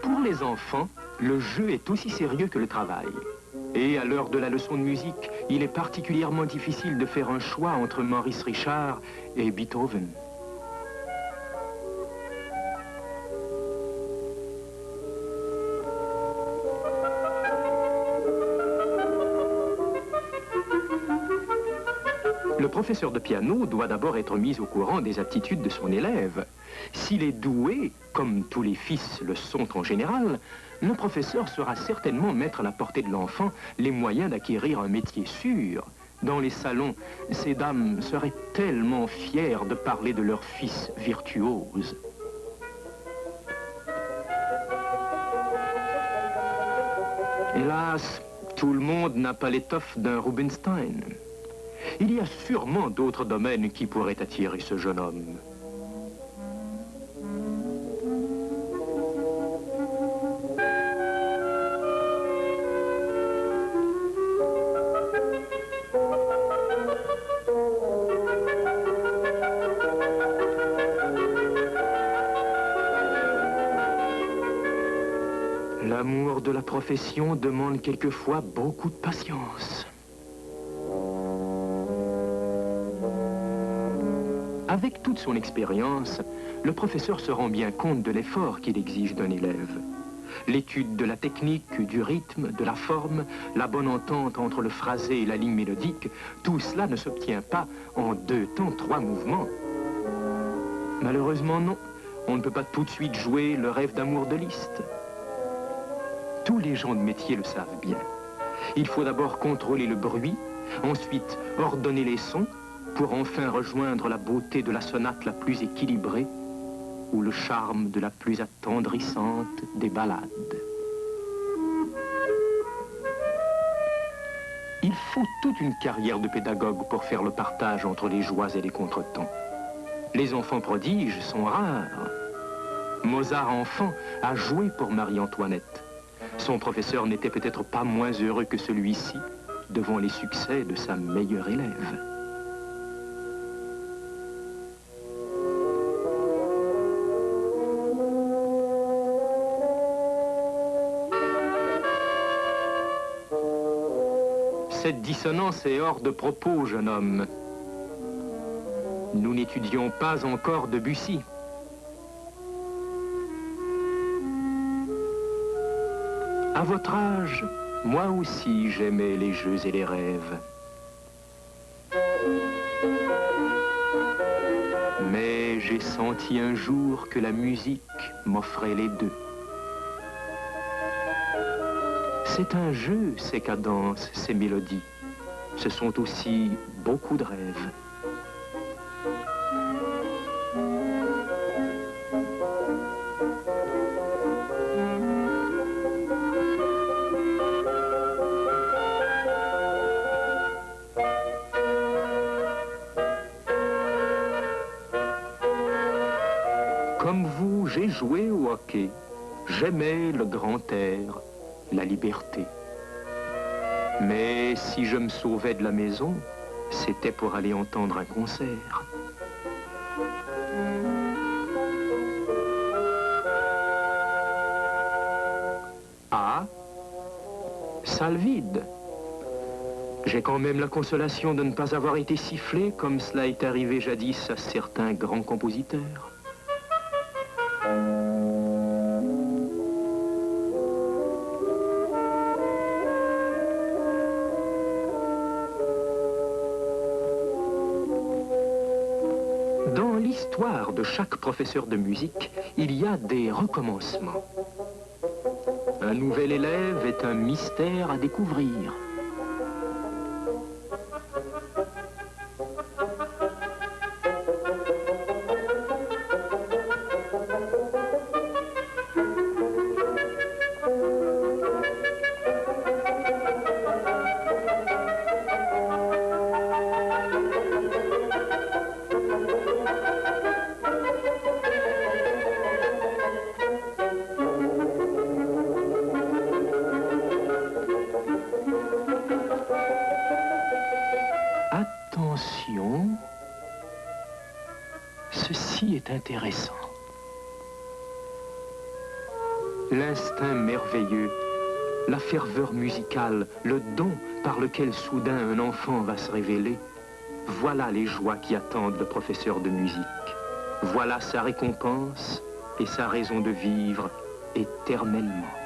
Pour les enfants, le jeu est aussi sérieux que le travail. Et à l'heure de la leçon de musique, il est particulièrement difficile de faire un choix entre Maurice Richard et Beethoven. Le professeur de piano doit d'abord être mis au courant des aptitudes de son élève. S'il est doué, comme tous les fils le sont en général, le professeur saura certainement mettre à la portée de l'enfant les moyens d'acquérir un métier sûr. Dans les salons, ces dames seraient tellement fières de parler de leur fils virtuose. Hélas, tout le monde n'a pas l'étoffe d'un Rubinstein. Il y a sûrement d'autres domaines qui pourraient attirer ce jeune homme. L'amour de la profession demande quelquefois beaucoup de patience. Avec toute son expérience, le professeur se rend bien compte de l'effort qu'il exige d'un élève. L'étude de la technique, du rythme, de la forme, la bonne entente entre le phrasé et la ligne mélodique, tout cela ne s'obtient pas en 2 temps, 3 mouvements. Malheureusement, non. On ne peut pas tout de suite jouer le rêve d'amour de Liszt. Tous les gens de métier le savent bien. Il faut d'abord contrôler le bruit, ensuite ordonner les sons, pour enfin rejoindre la beauté de la sonate la plus équilibrée ou le charme de la plus attendrissante des ballades. Il faut toute une carrière de pédagogue pour faire le partage entre les joies et les contretemps. Les enfants prodiges sont rares. Mozart, enfant, a joué pour Marie-Antoinette. Son professeur n'était peut-être pas moins heureux que celui-ci devant les succès de sa meilleure élève. Cette dissonance est hors de propos, jeune homme. Nous n'étudions pas encore Debussy. À votre âge, moi aussi j'aimais les jeux et les rêves. Mais j'ai senti un jour que la musique m'offrait les deux. C'est un jeu, ces cadences, ces mélodies. Ce sont aussi beaucoup de rêves. Comme vous, j'ai joué au hockey. J'aimais le grand air, la liberté. Mais si je me sauvais de la maison, c'était pour aller entendre un concert. Ah, salle vide. J'ai quand même la consolation de ne pas avoir été sifflé comme cela est arrivé jadis à certains grands compositeurs. Dans l'histoire de chaque professeur de musique, il y a des recommencements. Un nouvel élève est un mystère à découvrir. Ceci est intéressant. L'instinct merveilleux, la ferveur musicale, le don par lequel soudain un enfant va se révéler, voilà les joies qui attendent le professeur de musique. Voilà sa récompense et sa raison de vivre éternellement.